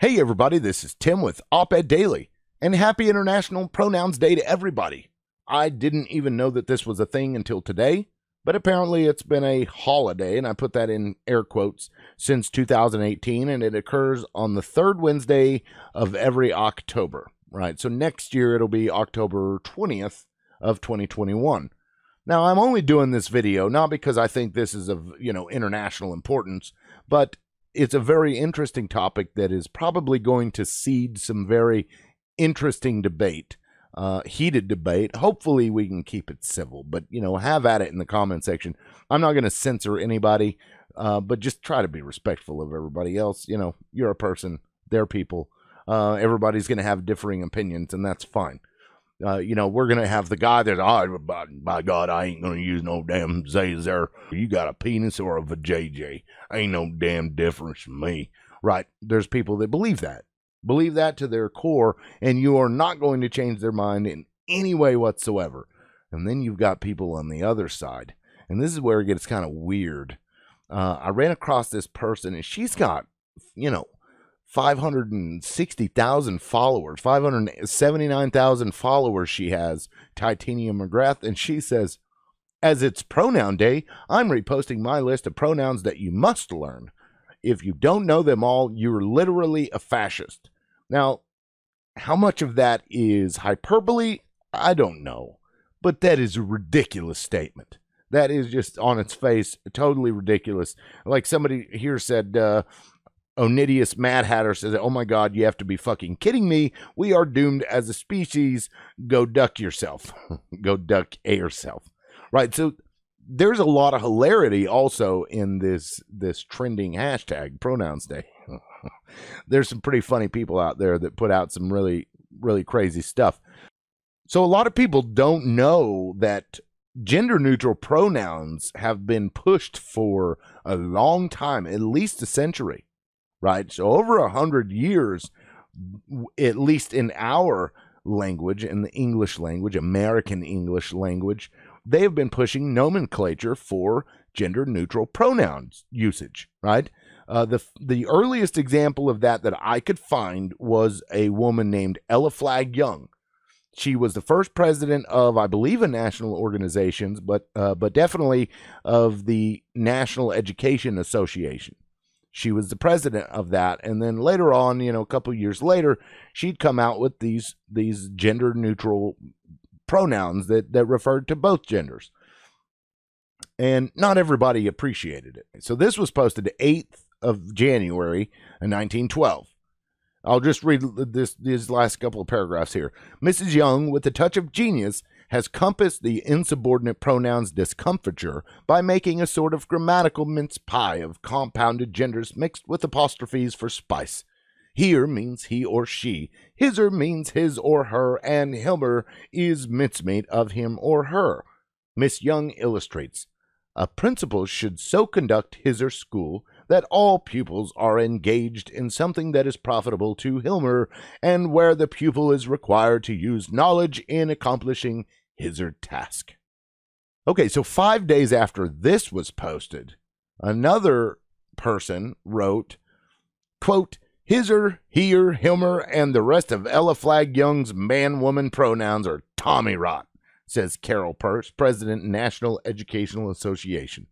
Hey everybody, this is Tim with Op-Ed Daily, and happy International Pronouns Day to everybody. I didn't even know that this was a thing until today, but apparently it's been a holiday, and I put that in air quotes, since 2018, and it occurs on the third Wednesday of every October, right? So next year it'll be October 20th of 2021. Now, I'm only doing this video not because I think this is of, international importance, but it's a very interesting topic that is probably going to seed some very interesting debate, heated debate. Hopefully we can keep it civil, but, have at it in the comment section. I'm not going to censor anybody, but just try to be respectful of everybody else. You're a person, they're people. Everybody's going to have differing opinions, and that's fine. We're going to have the guy that, by God, I ain't going to use no damn Zazer. You got a penis or a vajayjay. Ain't no damn difference to me. Right? There's people that believe that to their core, and you are not going to change their mind in any way whatsoever. And then you've got people on the other side. And this is where it gets kind of weird. I ran across this person, and she's got, 560,000 followers, 579,000 followers she has, Titanium McGrath, and she says, as it's pronoun day, I'm reposting my list of pronouns that you must learn. If you don't know them all, you're literally a fascist. Now, how much of that is hyperbole? I don't know, but that is a ridiculous statement. That is just on its face totally ridiculous. Like somebody here said, Onidius Mad Hatter says, oh my God, you have to be fucking kidding me. We are doomed as a species. Go duck yourself. Go duck yourself. Right. So there's a lot of hilarity also in this trending hashtag Pronouns Day. There's some pretty funny people out there that put out some really, really crazy stuff. So a lot of people don't know that gender neutral pronouns have been pushed for a long time, at least a century. Right. So over 100 years, at least in our language, in the English language, American English language, they have been pushing nomenclature for gender neutral pronouns usage. Right. The earliest example of that I could find was a woman named Flagg. She was the first president of, I believe, a national organizations, but definitely of the National Education Association. She was the president of that, and then later on, a couple years later, she'd come out with these gender-neutral pronouns that referred to both genders. And not everybody appreciated it. So this was posted the 8th of January in 1912. I'll just read these last couple of paragraphs here. Mrs. Young, with a touch of genius, has compassed the insubordinate pronouns discomfiture by making a sort of grammatical mince pie of compounded genders mixed with apostrophes for spice. Here means he or she, hiser means his or her, and Hilmer is mincemeat of him or her. Miss Young illustrates, a principal should so conduct his or school that all pupils are engaged in something that is profitable to Hilmer, and where the pupil is required to use knowledge in accomplishing his or task. Okay, so 5 days after this was posted, another person wrote, quote, hiser, heer, Hilmer, and the rest of Ella Flagg Young's man-woman pronouns are Tommy rot, says Carol Peirce, President, National Educational Association.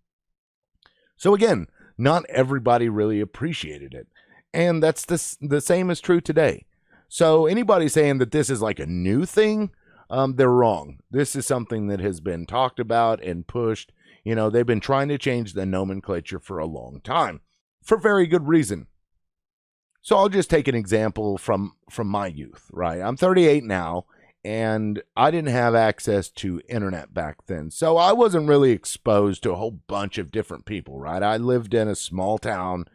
So again, not everybody really appreciated it. And that's the same is true today. So anybody saying that this is like a new thing, they're wrong. This is something that has been talked about and pushed. They've been trying to change the nomenclature for a long time for very good reason. So I'll just take an example from my youth, right? I'm 38 now, and I didn't have access to internet back then. So I wasn't really exposed to a whole bunch of different people, right? I lived in a small town,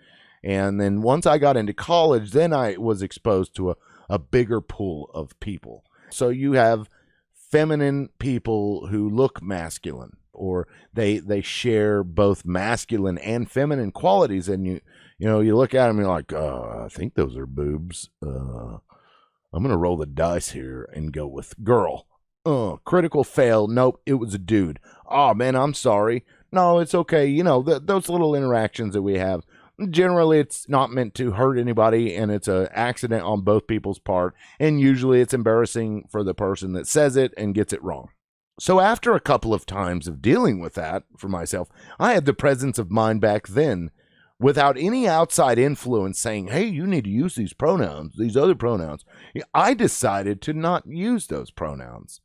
and then once I got into college, then I was exposed to a bigger pool of people. So you have feminine people who look masculine, or they share both masculine and feminine qualities, and you look at them and you're like, I think those are boobs. I'm gonna roll the dice here and go with girl. Critical fail. Nope, it was a dude. Oh man, I'm sorry. No, it's okay. Those little interactions that we have, Generally, it's not meant to hurt anybody, and it's an accident on both people's part, and usually it's embarrassing for the person that says it and gets it wrong. So after a couple of times of dealing with that for myself, I had the presence of mind back then without any outside influence saying, hey, you need to use these pronouns, these other pronouns. I decided to not use those pronouns.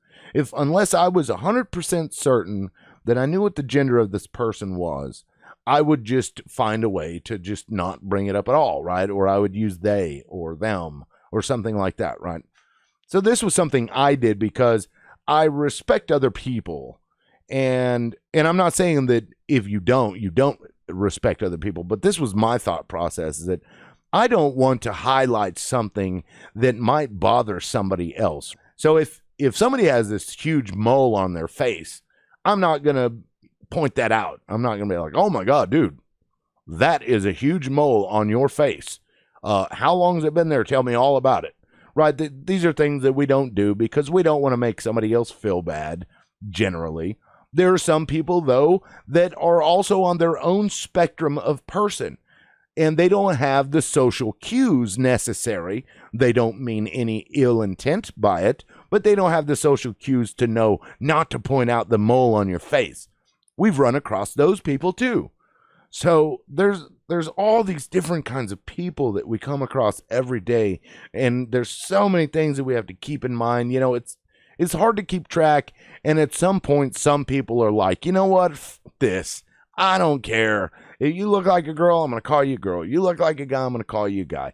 Unless I was 100% certain that I knew what the gender of this person was, I would just find a way to just not bring it up at all, right? Or I would use they or them or something like that, right? So this was something I did because I respect other people. And I'm not saying that if you don't respect other people, but this was my thought process, is that I don't want to highlight something that might bother somebody else. So if somebody has this huge mole on their face, I'm not going to point that out. I'm not going to be like, oh my God, dude, that is a huge mole on your face. How long has it been there? Tell me all about it. Right? These are things that we don't do because we don't want to make somebody else feel bad, generally. There are some people, though, that are also on their own spectrum of person, and they don't have the social cues necessary. They don't mean any ill intent by it, but they don't have the social cues to know not to point out the mole on your face. We've run across those people, too. So there's all these different kinds of people that we come across every day, and there's so many things that we have to keep in mind. You know, it's hard to keep track, and at some point, some people are like, you know what, this, I don't care. If you look like a girl, I'm going to call you a girl. You look like a guy, I'm going to call you a guy.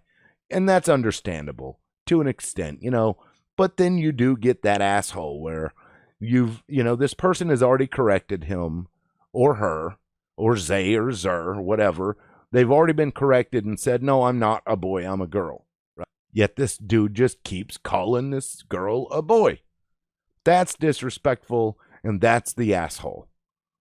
And that's understandable to an extent, you know, but then you do get that asshole where this person has already corrected him or her, or they or zer, whatever. They've already been corrected and said, no, I'm not a boy, I'm a girl. Right? Yet this dude just keeps calling this girl a boy. That's disrespectful, and that's the asshole.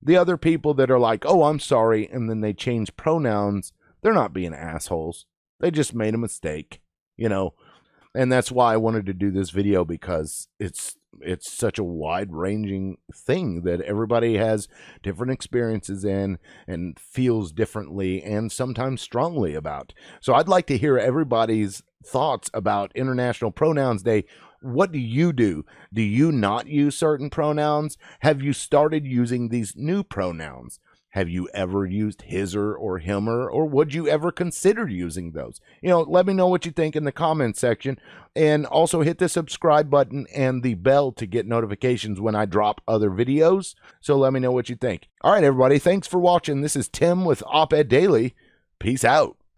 The other people that are like, oh, I'm sorry, and then they change pronouns, they're not being assholes. They just made a mistake, you know. And that's why I wanted to do this video, because it's such a wide-ranging thing that everybody has different experiences in and feels differently and sometimes strongly about. So I'd like to hear everybody's thoughts about International Pronouns Day. What do you do? Do you not use certain pronouns? Have you started using these new pronouns? Have you ever used his-er or him-er, or would you ever consider using those? You know, let me know what you think in the comments section, and also hit the subscribe button and the bell to get notifications when I drop other videos. So let me know what you think. All right, everybody, thanks for watching. This is Tim with Op-Ed Daily. Peace out.